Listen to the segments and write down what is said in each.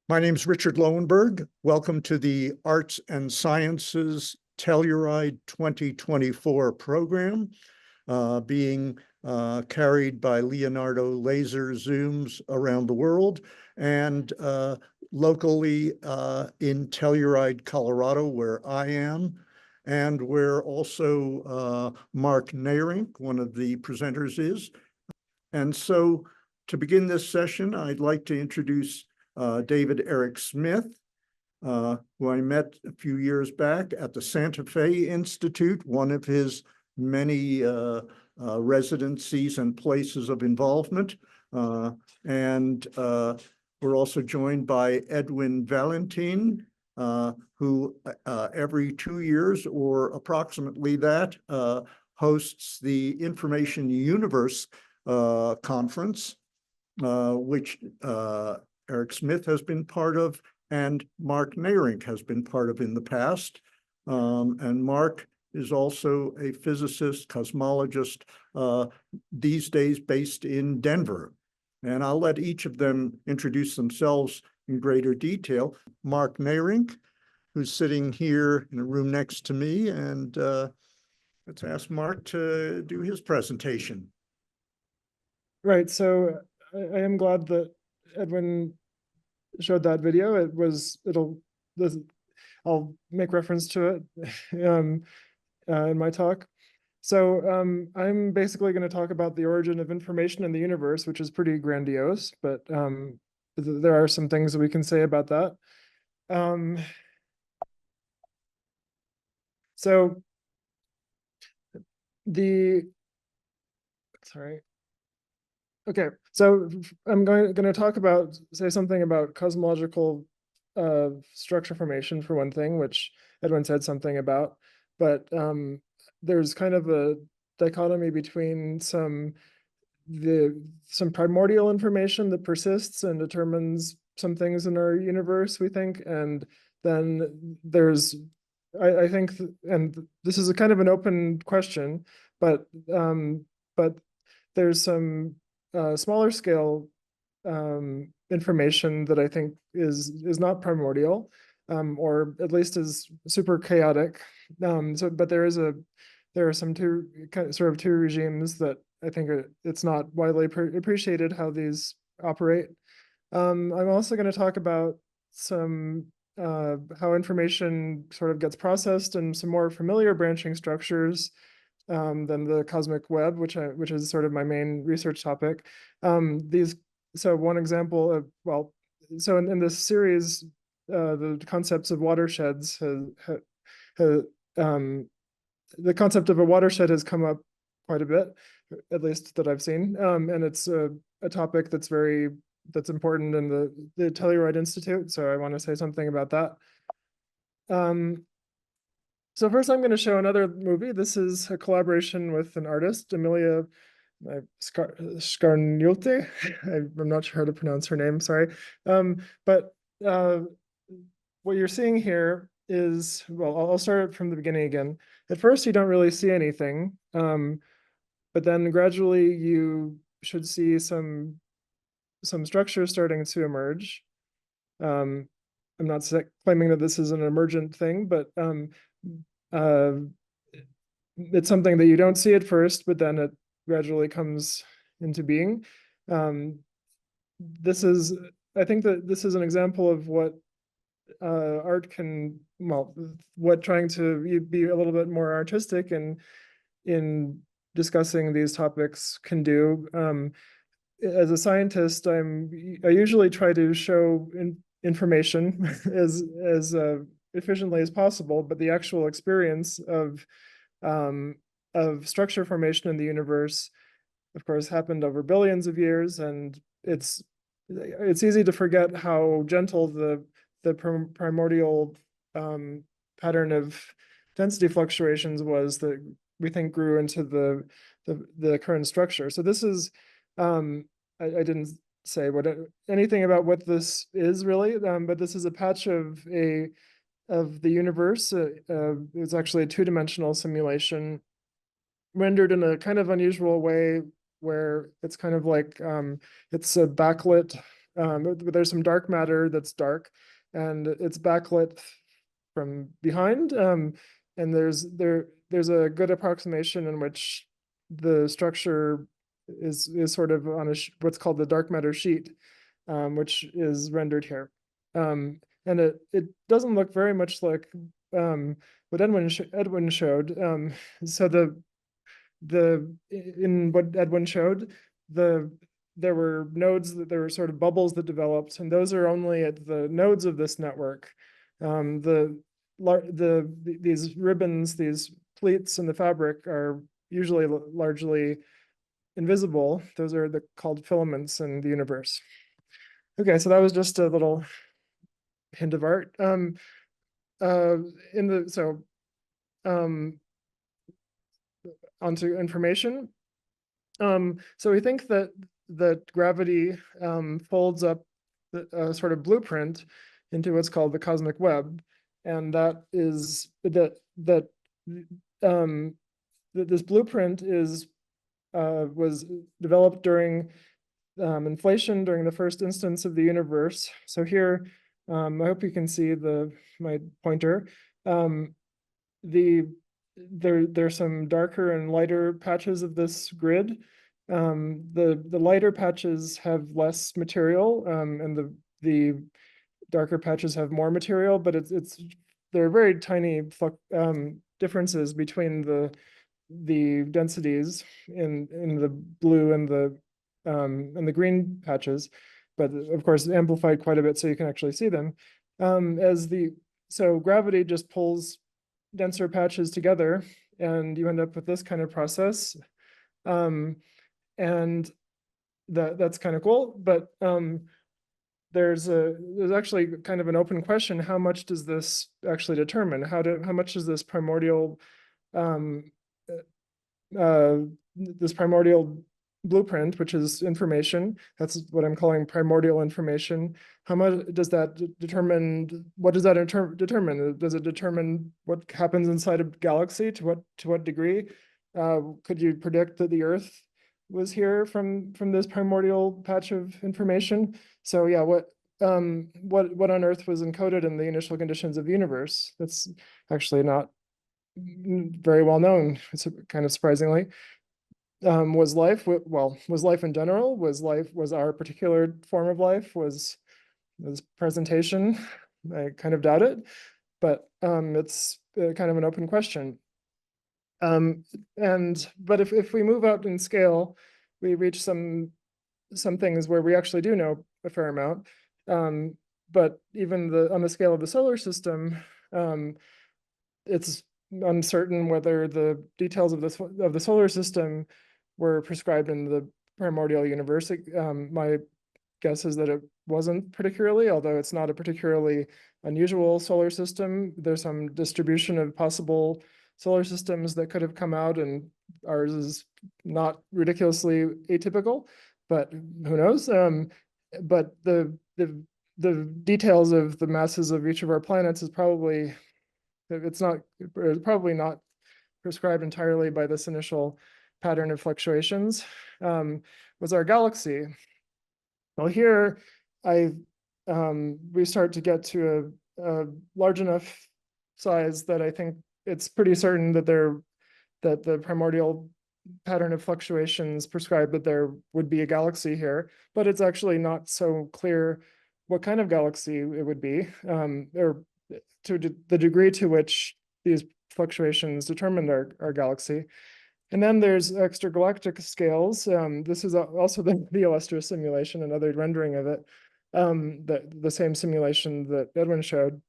My name is Richard Lowenberg. Welcome to the Arts and Sciences Telluride 2024 program, being carried by Leonardo laser zooms around the world and locally in Telluride, Colorado, where I am, and where also Mark Neyrinck, one of the presenters, is. And so to begin this session, I'd like to introduce David Eric Smith, who I met a few years back at the Santa Fe Institute, one of his many residencies and places of involvement. And we're also joined by Edwin Valentin, who every 2 years or approximately that hosts the InformationUniverse conference, which Eric Smith has been part of, and Mark Neyrinck has been part of in the past. And Mark is also a physicist, cosmologist, these days based in Denver. And I'll let each of them introduce themselves in greater detail. Mark Neyrinck, who's sitting here in a room next to me, and let's ask Mark to do his presentation. Right, so I am glad that Edwin showed that video. I'll make reference to it in my talk. So I'm basically going to talk about the origin of information in the universe, which is pretty grandiose, but there are some things that we can say about that. Okay, so I'm going to say something about cosmological structure formation for one thing, which Edwin said something about, but there's kind of a dichotomy between some primordial information that persists and determines some things in our universe, we think, and then there's, I think, and this is a kind of an open question, but there's some smaller scale information that I think is not primordial, or at least is super chaotic. But there are some two regimes that I think it's not widely appreciated how these operate. I'm also going to talk about some how information sort of gets processed and some more familiar branching structures than the cosmic web, which is sort of my main research topic. So one example of, well, so in this series, the concepts of watersheds the concept of a watershed has come up quite a bit, at least that I've seen, and it's a topic that's important in the Telluride Institute. So I want to say something about that. So first I'm going to show another movie. This is a collaboration with an artist, Emilia Scarniulte. I'm not sure how to pronounce her name, sorry. But what you're seeing here is, well, I'll start from the beginning again. At first you don't really see anything, but then gradually you should see some structures starting to emerge. I'm not claiming that this is an emergent thing, but it's something that you don't see at first, but then it gradually comes into being. I think that this is an example of what art can, well, what trying to be a little bit more artistic and in discussing these topics can do. As a scientist, I usually try to show information as efficiently as possible, but the actual experience of structure formation in the universe, of course, happened over billions of years, and it's easy to forget how gentle the primordial pattern of density fluctuations was that we think grew into the current structure. So this is I didn't say anything about what this is really, but this is a patch of the universe. It's actually a two-dimensional simulation rendered in a kind of unusual way, where it's kind of like it's a backlit but there's some dark matter that's dark, and it's backlit from behind. And there's a good approximation in which the structure is sort of on what's called the dark matter sheet, which is rendered here. And it doesn't look very much like what Edwin showed. So in what Edwin showed, there were nodes, there were sort of bubbles that developed, and those are only at the nodes of this network. These ribbons, these pleats in the fabric are usually largely invisible. Those are called filaments in the universe. Okay, so that was just a little hint of art. Onto information. So we think that gravity folds up a sort of blueprint into what's called the cosmic web, and that is that this blueprint was developed during inflation during the first instance of the universe. So here, I hope you can see my pointer. There's some darker and lighter patches of this grid. The lighter patches have less material, and the darker patches have more material, but there are very tiny differences between the densities in the blue and the green patches, but of course amplified quite a bit so you can actually see them. So gravity just pulls denser patches together, and you end up with this kind of process. And that's kind of cool, but there's actually kind of an open question: how much does this actually determine? How much does this primordial blueprint, which is information, that's what I'm calling primordial information, how much does that determine? What does that determine? Does it determine what happens inside a galaxy? To what degree? Could you predict that the Earth was here from this primordial patch of information? So yeah, what on Earth was encoded in the initial conditions of the universe? That's actually not very well known. It's kind of surprisingly. Was life in general? Was our particular form of life? Was this presentation? I kind of doubt it, but it's kind of an open question. But if we move out in scale, we reach some things where we actually do know a fair amount. But even on the scale of the solar system, it's uncertain whether the details of the solar system were prescribed in the primordial universe. My guess is that it wasn't particularly, although it's not a particularly unusual solar system. There's some distribution of possible solar systems that could have come out, and ours is not ridiculously atypical, but who knows? But the details of the masses of each of our planets is probably not prescribed entirely by this initial pattern of fluctuations. Was our galaxy. Well, here we start to get to a large enough size that I think it's pretty certain that the primordial pattern of fluctuations prescribed that there would be a galaxy here, but it's actually not so clear what kind of galaxy it would be, or to the degree to which these fluctuations determined our galaxy. And then there's extragalactic scales. This is also the Illustra simulation, another rendering of it, the same simulation that Edwin showed.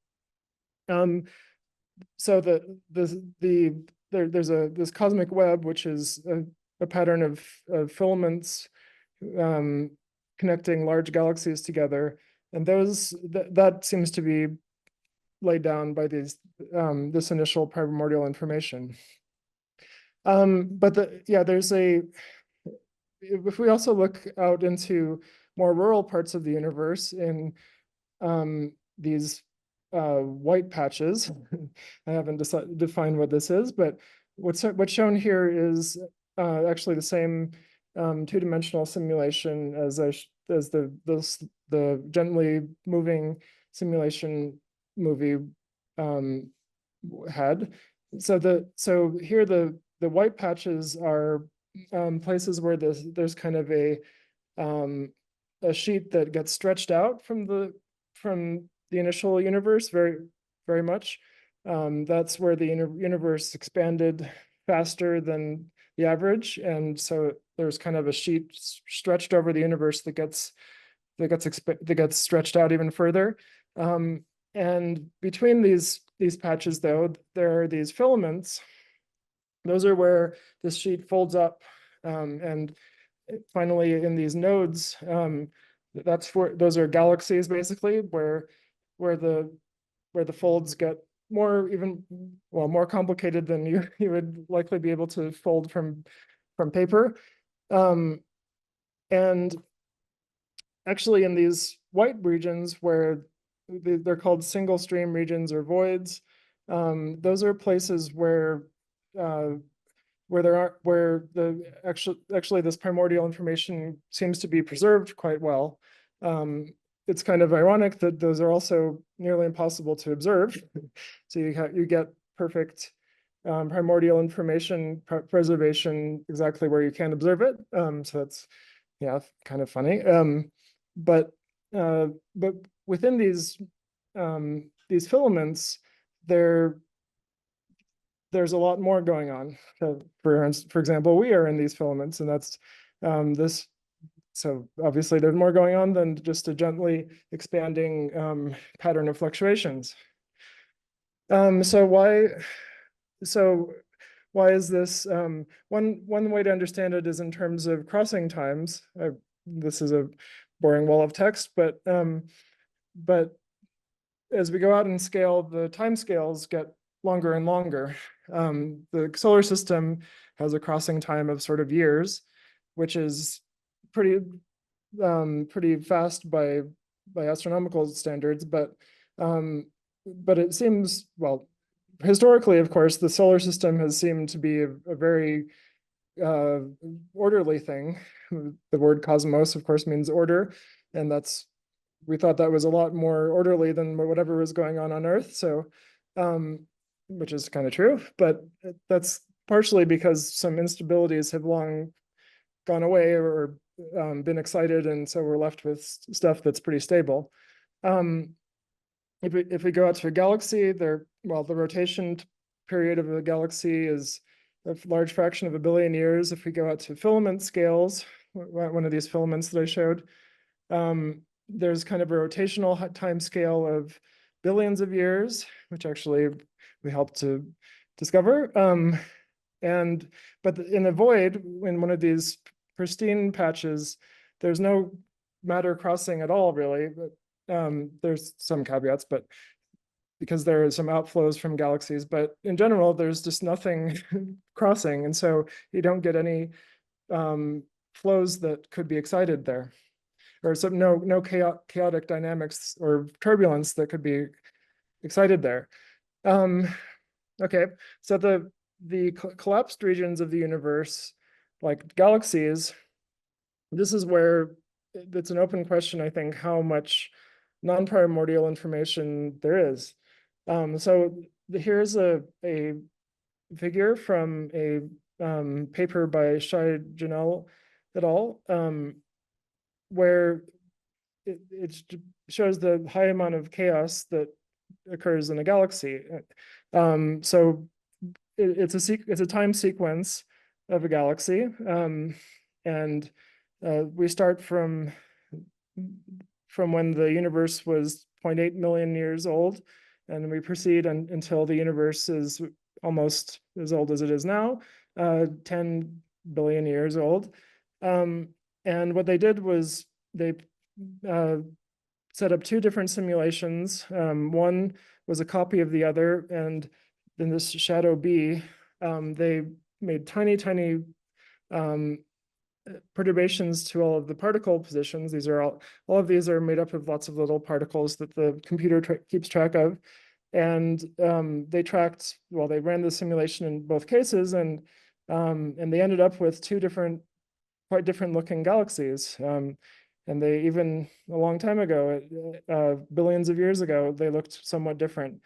So there's this cosmic web, which is a pattern of filaments connecting large galaxies together, and that seems to be laid down by this initial primordial information. But if we also look out into more rural parts of the universe in these white patches, I haven't defined what this is, but what's shown here is actually the same two-dimensional simulation as I the gently moving simulation movie had. So here the white patches are places where there's kind of a sheet that gets stretched out from the initial universe very much. That's where the universe expanded faster than the average, and so there's kind of a sheet stretched over the universe that gets stretched out even further. And between these patches, though, there are these filaments. Those are where this sheet folds up, and finally in these nodes, those are galaxies basically, where the folds get more complicated than you would likely be able to fold from paper. And actually in these white regions where they're called single stream regions or voids, those are places where actually this primordial information seems to be preserved quite well. It's kind of ironic that those are also nearly impossible to observe. So you get perfect primordial information preservation exactly where you can observe it. So that's, yeah, kind of funny. But within these filaments, there's a lot more going on. For example, we are in these filaments, and that's this. So obviously there's more going on than just a gently expanding pattern of fluctuations. So why is this? One way to understand it is in terms of crossing times. This is a boring wall of text, but as we go out in scale, the time scales get longer and longer. The solar system has a crossing time of sort of years, which is pretty fast by astronomical standards, but it seems, well, historically, of course, the solar system has seemed to be a very orderly thing. The word cosmos, of course, means order, and we thought that was a lot more orderly than whatever was going on Earth. So, which is kind of true, but that's partially because some instabilities have long gone away or been excited, and so we're left with stuff that's pretty stable. If we go out to a galaxy, the rotation period of a galaxy is a large fraction of a billion years. If we go out to filament scales, one of these filaments that I showed, there's kind of a rotational time scale of billions of years, which actually we helped to discover. But in a void, in one of these pristine patches, there's no matter crossing at all, really. But there's some caveats, but because there are some outflows from galaxies, but in general, there's just nothing crossing, and so you don't get any flows that could be excited there, or no chaotic dynamics or turbulence that could be excited there. Okay, so the collapsed regions of the universe, like galaxies, this is where it's an open question, I think, how much non-primordial information there is. So here's a figure from a paper by Shai Janelle et al., where it shows the high amount of chaos that occurs in a galaxy. So it's a time sequence of a galaxy, and we start from when the universe was 0.8 million years old, and we proceed until the universe is almost as old as it is now, 10 billion years old. And what they did was they set up two different simulations. One was a copy of the other, and in this shadow B, they made tiny perturbations to all of the particle positions. These are all of these are made up of lots of little particles that the computer keeps track of. And they ran the simulation in both cases, and they ended up with two quite different looking galaxies. And they even a long time ago, billions of years ago, they looked somewhat different.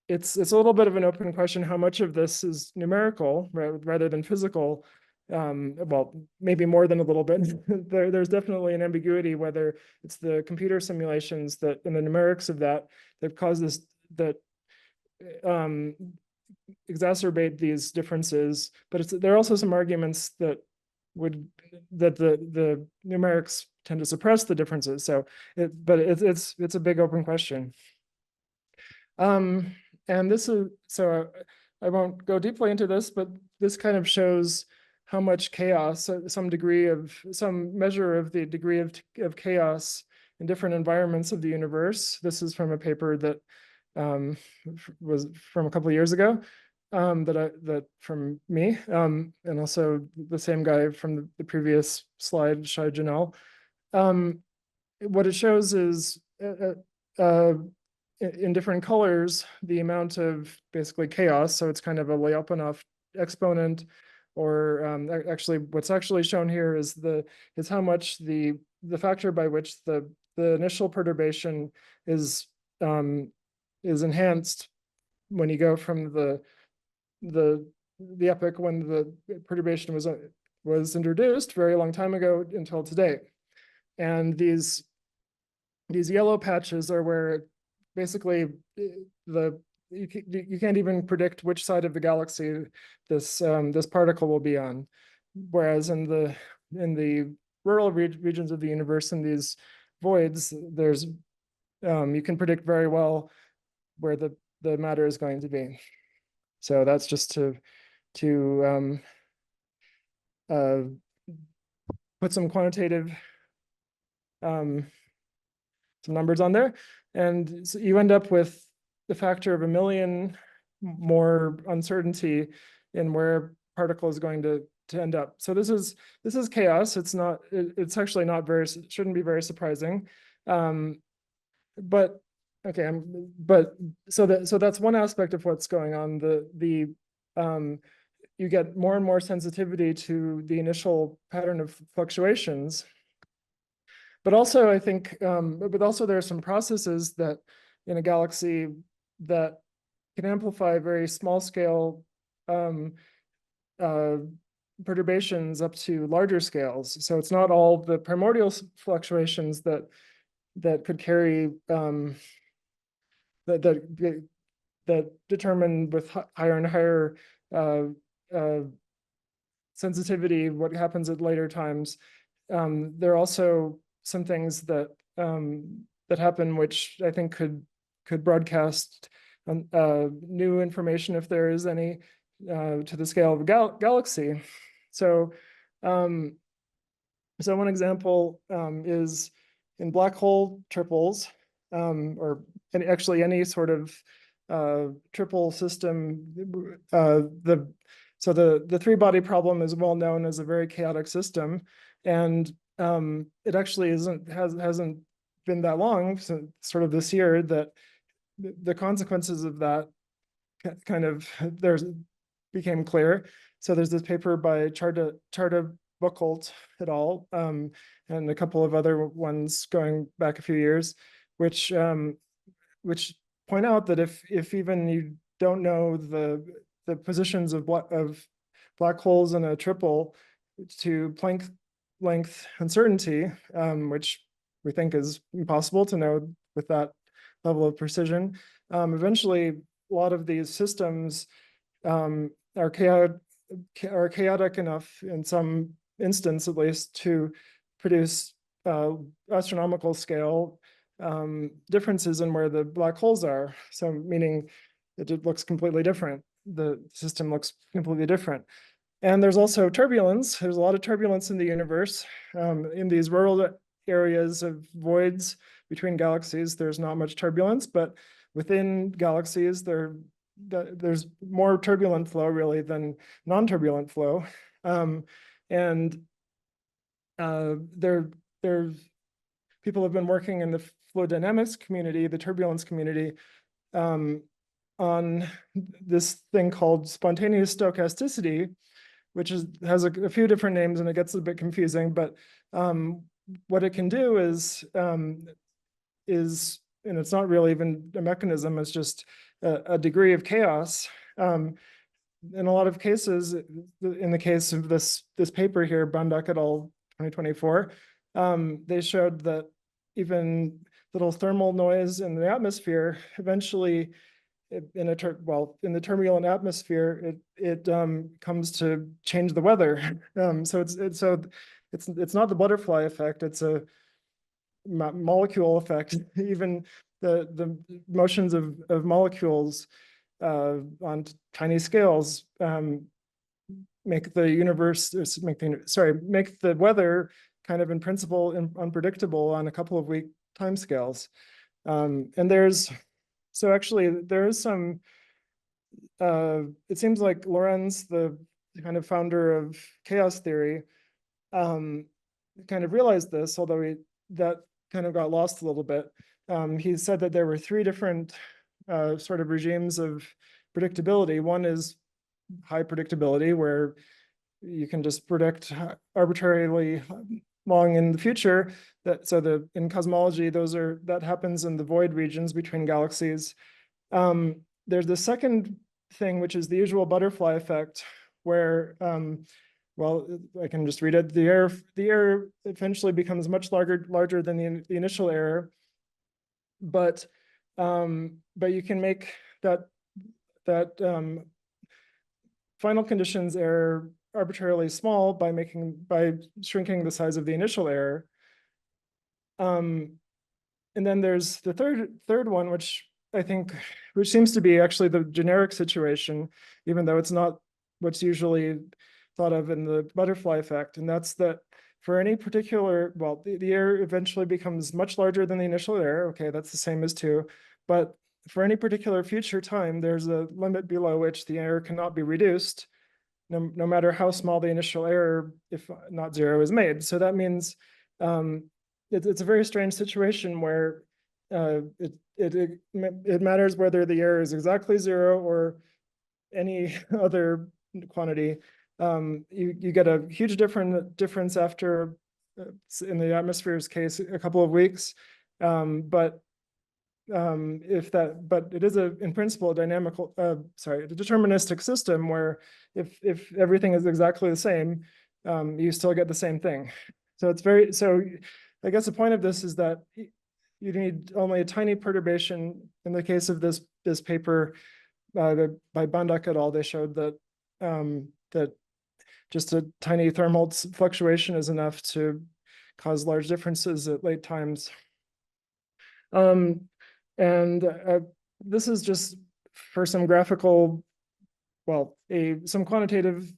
It's a little bit of an open question how much of this is numerical rather than physical. Well, maybe more than a little bit. There's definitely an ambiguity whether it's the computer simulations that and the numerics of that cause this that exacerbate these differences. But there are also some arguments that the numerics tend to suppress the differences. So it's a big open question. And this is so I won't go deeply into this, but this kind of shows how much chaos, some measure of the degree of chaos in different environments of the universe. This is from a paper that was from a couple of years ago, that from me, and also the same guy from the previous slide, Shai Janelle. What it shows is in different colors, the amount of basically chaos. So it's kind of a Lyapunov exponent, or actually what's actually shown here is how much the factor by which the initial perturbation is enhanced when you go from the epoch when the perturbation was introduced very long time ago until today. And these yellow patches are where basically you can't even predict which side of the galaxy this particle will be on, whereas in the rural regions of the universe, in these voids, there's you can predict very well where the matter is going to be. So that's just to put some quantitative some numbers on there, and so you end up with the factor of 1,000,000 more uncertainty in where a particle is going to end up. So this is chaos. It's actually not very, shouldn't be very surprising. But okay, so that's one aspect of what's going on. You get more and more sensitivity to the initial pattern of fluctuations. But also, I think, but also there are some processes that in a galaxy that can amplify very small scale perturbations up to larger scales. So it's not all the primordial fluctuations that could carry that determine with higher and higher sensitivity what happens at later times. There are also some things that happen which I think could broadcast new information, if there is any, to the scale of a galaxy. So one example is in black hole triples, or actually any sort of triple system. So the three-body problem is well known as a very chaotic system, and it actually hasn't been that long, since sort of this year, that the consequences of that kind of became clear. So there's this paper by Charda Buchholz et al., and a couple of other ones going back a few years, which point out that if even you don't know the positions of black holes in a triple to Planck length uncertainty, which we think is impossible to know with that level of precision, eventually a lot of these systems are chaotic enough, in some instance at least, to produce astronomical scale differences in where the black holes are. So meaning it looks completely different. The system looks completely different. And there's also turbulence. There's a lot of turbulence in the universe. In these rural areas of voids between galaxies, there's not much turbulence, but within galaxies, there's more turbulent flow really than non-turbulent flow. And people have been working in the fluid dynamics community, the turbulence community, on this thing called spontaneous stochasticity, which has a few different names and it gets a bit confusing, but what it can do is, and it's not really even a mechanism, it's just a degree of chaos. In a lot of cases, in the case of this paper here, Bunduck et al. 2024, they showed that even little thermal noise in the atmosphere eventually, in the turbulent atmosphere, it comes to change the weather. So it's not the butterfly effect; it's a molecule effect. Even the motions of molecules on tiny scales make the universe, make the weather kind of in principle unpredictable on a couple of week timescales. And actually there is some, it seems like Lorenz, the kind of founder of chaos theory, kind of realized this, although that kind of got lost a little bit. He said that there were three different sort of regimes of predictability. One is high predictability, where you can just predict arbitrarily long in the future. In cosmology, that happens in the void regions between galaxies. There's the second thing, which is the usual butterfly effect, where well, I can just read it. The error eventually becomes much larger than the initial error, but you can make that final conditions error arbitrarily small by shrinking the size of the initial error. And then there's the third one, which seems to be actually the generic situation, even though it's not what's usually thought of in the butterfly effect. And that's that for any particular, well, the error eventually becomes much larger than the initial error. Okay, that's the same as 2. But for any particular future time, there's a limit below which the error cannot be reduced, no matter how small the initial error, if not 0, is made. So that means it's a very strange situation where it matters whether the error is exactly 0 or any other quantity. You get a huge difference after, in the atmosphere's case, a couple of weeks. But it is in principle a deterministic system where if everything is exactly the same, you still get the same thing. So I guess the point of this is that you need only a tiny perturbation. In the case of this paper by Bunduck et al., they showed that that just a tiny thermal fluctuation is enough to cause large differences at late times. And this is just for some graphical, some quantitative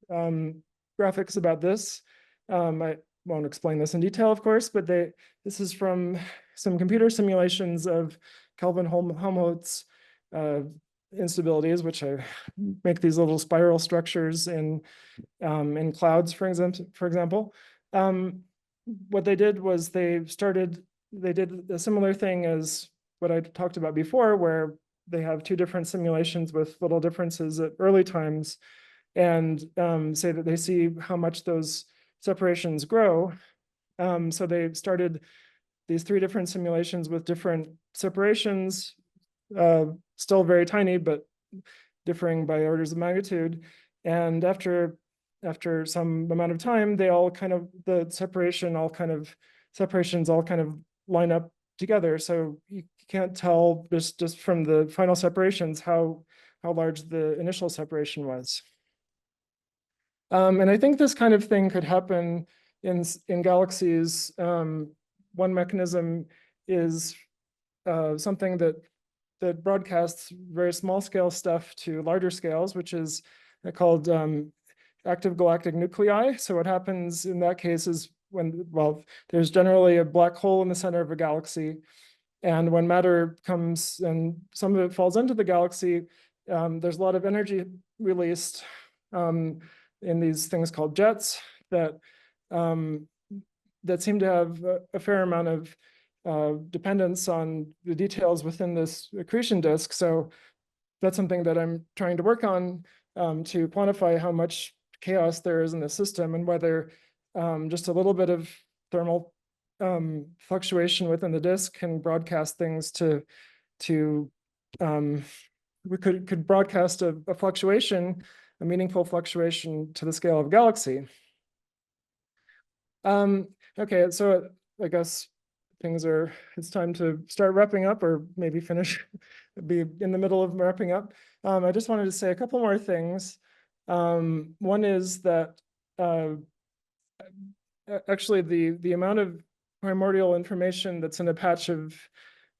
graphics about this. I won't explain this in detail, of course, but this is from some computer simulations of Kelvin-Helmholtz instabilities, which make these little spiral structures in clouds, for example. What they did was they did a similar thing as what I talked about before, where they have 2 different simulations with little differences at early times, and say that they see how much those separations grow. So they started these 3 different simulations with different separations, still very tiny, but differing by orders of magnitude. And after some amount of time, the separations all kind of line up together. So you can't tell just from the final separations how large the initial separation was. And I think this kind of thing could happen in galaxies. One mechanism is something that broadcasts very small scale stuff to larger scales, which is called active galactic nuclei. So what happens in that case is there's generally a black hole in the center of a galaxy, and when matter comes and some of it falls into the galaxy, there's a lot of energy released in these things called jets that seem to have a fair amount of dependence on the details within this accretion disk. So that's something that I'm trying to work on to quantify how much chaos there is in the system, and whether just a little bit of thermal fluctuation within the disk can broadcast things we could broadcast a fluctuation, a meaningful fluctuation to the scale of a galaxy. Okay, so I guess it's time to start wrapping up, or maybe finish, be in the middle of wrapping up. I just wanted to say a couple more things. One is that actually the amount of primordial information that's in a patch of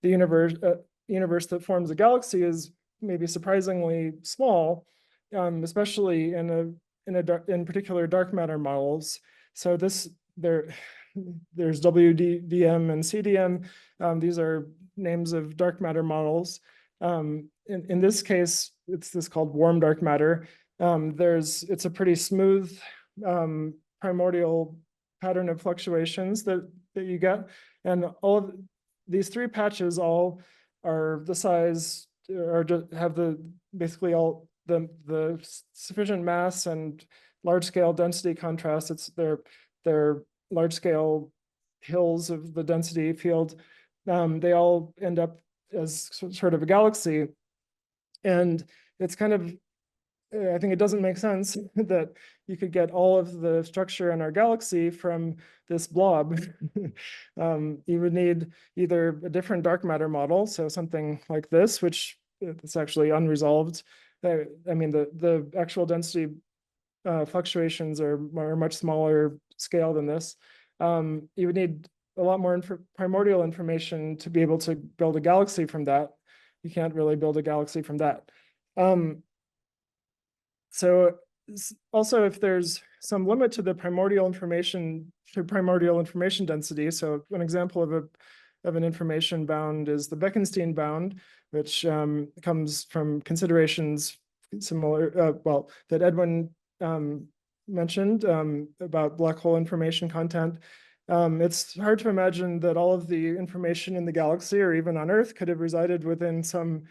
the universe that forms a galaxy is maybe surprisingly small, especially in particular dark matter models. So there's WDM and CDM. These are names of dark matter models. In this case, it's this called warm dark matter. It's a pretty smooth primordial pattern of fluctuations that you get, and all of these three patches all are the size, or have basically all the sufficient mass and large scale density contrast. They're large scale hills of the density field. They all end up as sort of a galaxy, and it's kind of, I think it doesn't make sense that you could get all of the structure in our galaxy from this blob. You would need either a different dark matter model, so something like this, which is actually unresolved. I mean, the actual density fluctuations are much smaller scale than this. You would need a lot more primordial information to be able to build a galaxy from that. You can't really build a galaxy from that. So also, if there's some limit to the primordial information density, so an example of an information bound is the Bekenstein bound, which comes from considerations similar, that Edwin mentioned about black hole information content. It's hard to imagine that all of the information in the galaxy, or even on Earth, could have resided within some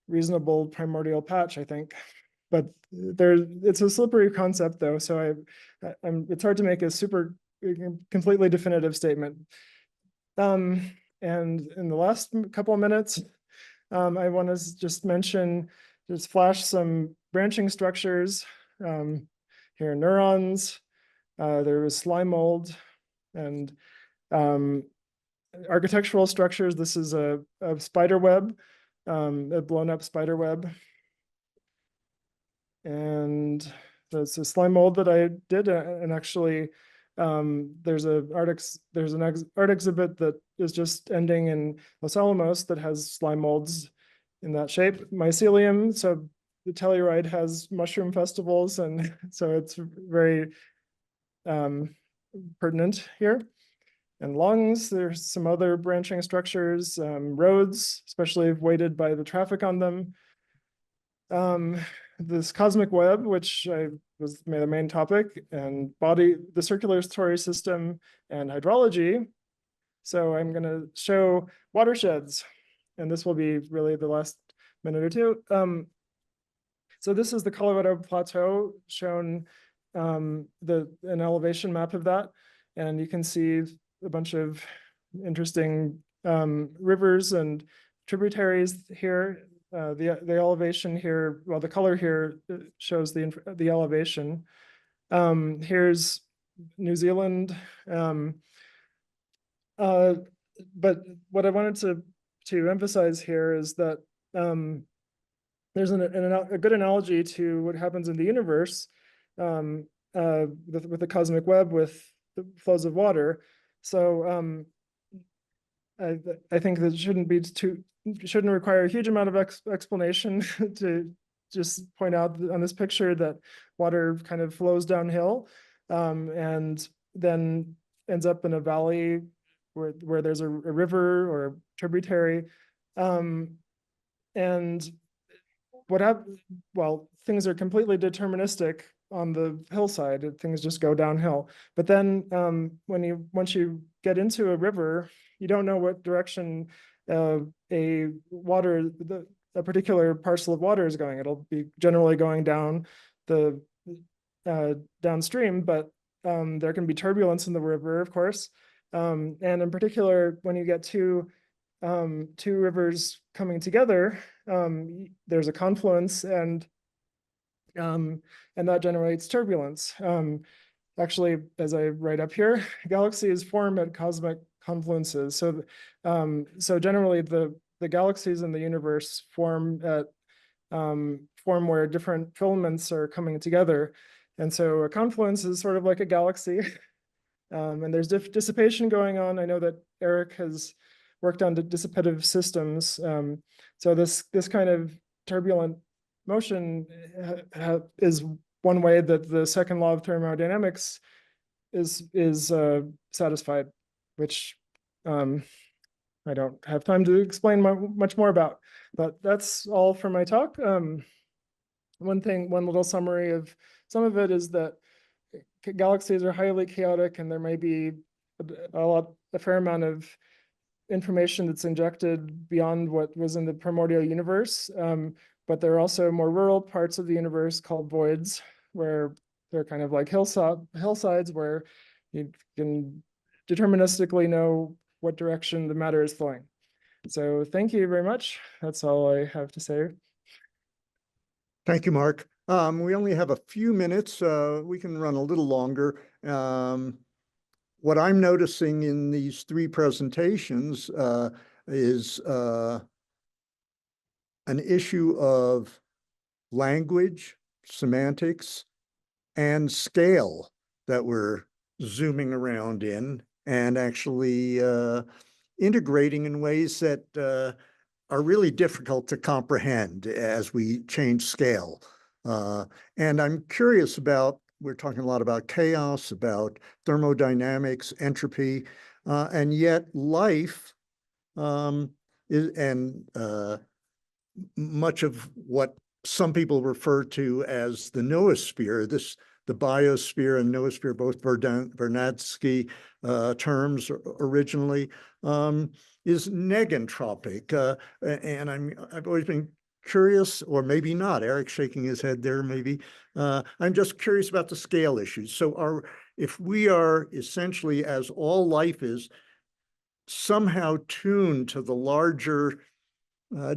reasonable primordial patch, I think. But it's a slippery concept, though, so it's hard to make a completely definitive statement. And in the last couple of minutes, I want to just flash some branching structures. Here are neurons. There was slime mold, and architectural structures. This is a spider web, a blown up spider web. And that's a slime mold that I did, and actually there's an art exhibit that is just ending in Los Alamos that has slime molds in that shape. Mycelium, so the Telluride has mushroom festivals, and so it's very pertinent here. And lungs, there's some other branching structures, roads, especially weighted by the traffic on them. This cosmic web, which was the main topic, and the circulatory system, and hydrology. So I'm going to show watersheds, and this will be really the last minute or two. So this is the Colorado Plateau, shown an elevation map of that, and you can see a bunch of interesting rivers and tributaries here. The elevation here, well, the color here shows the elevation. Here's New Zealand. But what I wanted to emphasize here is that there's a good analogy to what happens in the universe with the cosmic web, with the flows of water. So I think that shouldn't require a huge amount of explanation to just point out on this picture that water kind of flows downhill and then ends up in a valley where there's a river or a tributary. And things are completely deterministic on the hillside. Things just go downhill. But then once you get into a river, you don't know what direction a particular parcel of water is going. It'll be generally going down downstream, but there can be turbulence in the river, of course, And in particular, when you get two rivers coming together, there's a confluence, and that generates turbulence. Actually, as I write up here, galaxies form at cosmic confluences. So generally, the galaxies in the universe form where different filaments are coming together, and so a confluence is sort of like a galaxy. And there's dissipation going on. I know that Eric has worked on the dissipative systems. So this kind of turbulent motion is one way that the second law of thermodynamics is satisfied, which I don't have time to explain much more about. But that's all for my talk. One little summary of some of it is that galaxies are highly chaotic, and there may be a fair amount of information that's injected beyond what was in the primordial universe. But there are also more rural parts of the universe called voids, where they're kind of like hillsides where you can deterministically know what direction the matter is flowing. So thank you very much. That's all I have to say. Thank you, Mark. We only have a few minutes. We can run a little longer. What I'm noticing in these three presentations is an issue of language, semantics, and scale that we're zooming around in and actually integrating in ways that are really difficult to comprehend as we change scale. And I'm curious about, we're talking a lot about chaos, about thermodynamics, entropy, and yet life much of what some people refer to as the noosphere, the biosphere and noosphere, both Vernadsky terms originally, is negentropic. And I've always been curious, or maybe not, Eric's shaking his head there, maybe. I'm just curious about the scale issues. So if we are essentially, as all life is, somehow tuned to the larger,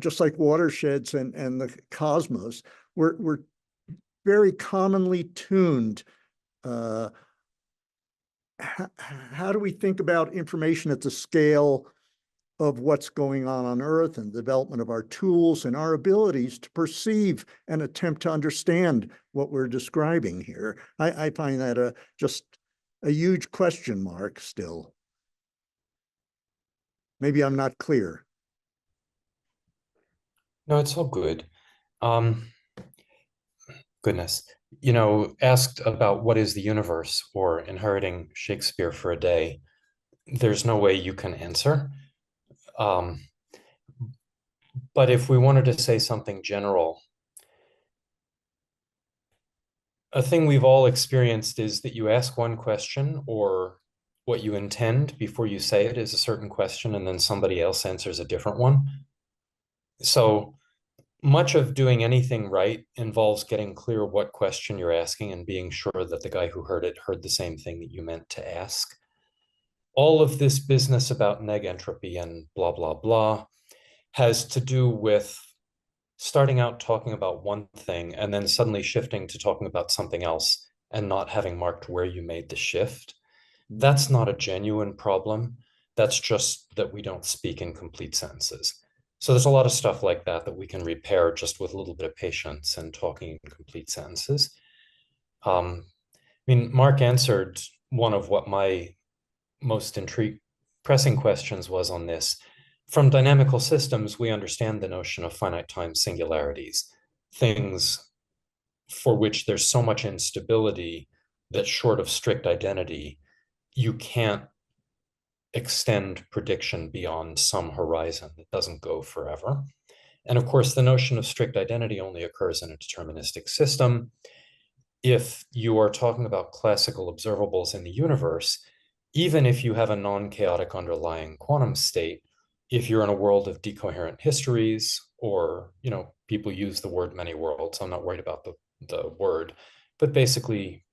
just like watersheds and the cosmos, we're very commonly tuned. How do we think about information at the scale of what's going on Earth and the development of our tools and our abilities to perceive and attempt to understand what we're describing here? I find that just a huge question mark still. Maybe I'm not clear. No, it's all good. Goodness, asked about what is the universe or inheriting Shakespeare for a day, there's no way you can answer. But if we wanted to say something general, a thing we've all experienced is that you ask one question, or what you intend before you say it is a certain question, and then somebody else answers a different one. So much of doing anything right involves getting clear what question you're asking and being sure that the guy who heard it heard the same thing that you meant to ask. All of this business about neg entropy and blah, blah, blah has to do with starting out talking about one thing and then suddenly shifting to talking about something else and not having marked where you made the shift. That's not a genuine problem. That's just that we don't speak in complete sentences. So there's a lot of stuff like that we can repair just with a little bit of patience and talking in complete sentences. Mark answered one of what my most pressing questions was on this. From dynamical systems, we understand the notion of finite time singularities, things for which there's so much instability that short of strict identity, you can't extend prediction beyond some horizon that doesn't go forever. And of course, the notion of strict identity only occurs in a deterministic system. If you are talking about classical observables in the universe, even if you have a non-chaotic underlying quantum state, if you're in a world of decoherent histories, or, people use the word many worlds, I'm not worried about the word, but basically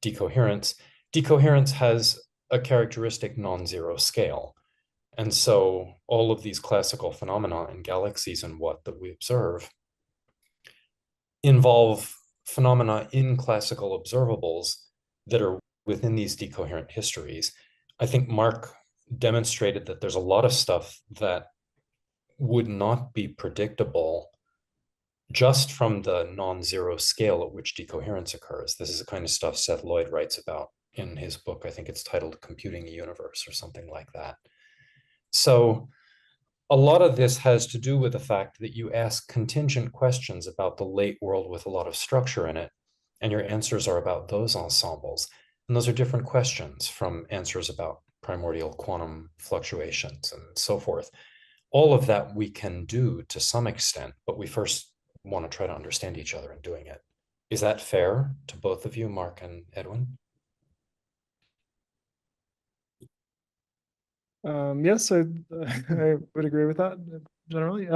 decoherence has a characteristic non-zero scale. And so all of these classical phenomena in galaxies and what that we observe involve phenomena in classical observables that are within these decoherent histories. I think Mark demonstrated that there's a lot of stuff that would not be predictable just from the non-zero scale at which decoherence occurs. This is the kind of stuff Seth Lloyd writes about in his book. I think it's titled Computing a Universe or something like that. So a lot of this has to do with the fact that you ask contingent questions about the late world with a lot of structure in it, and your answers are about those ensembles. And those are different questions from answers about primordial quantum fluctuations and so forth. All of that we can do to some extent, but we first want to try to understand each other in doing it. Is that fair to both of you, Mark and Edwin? Yes, I would agree with that generally.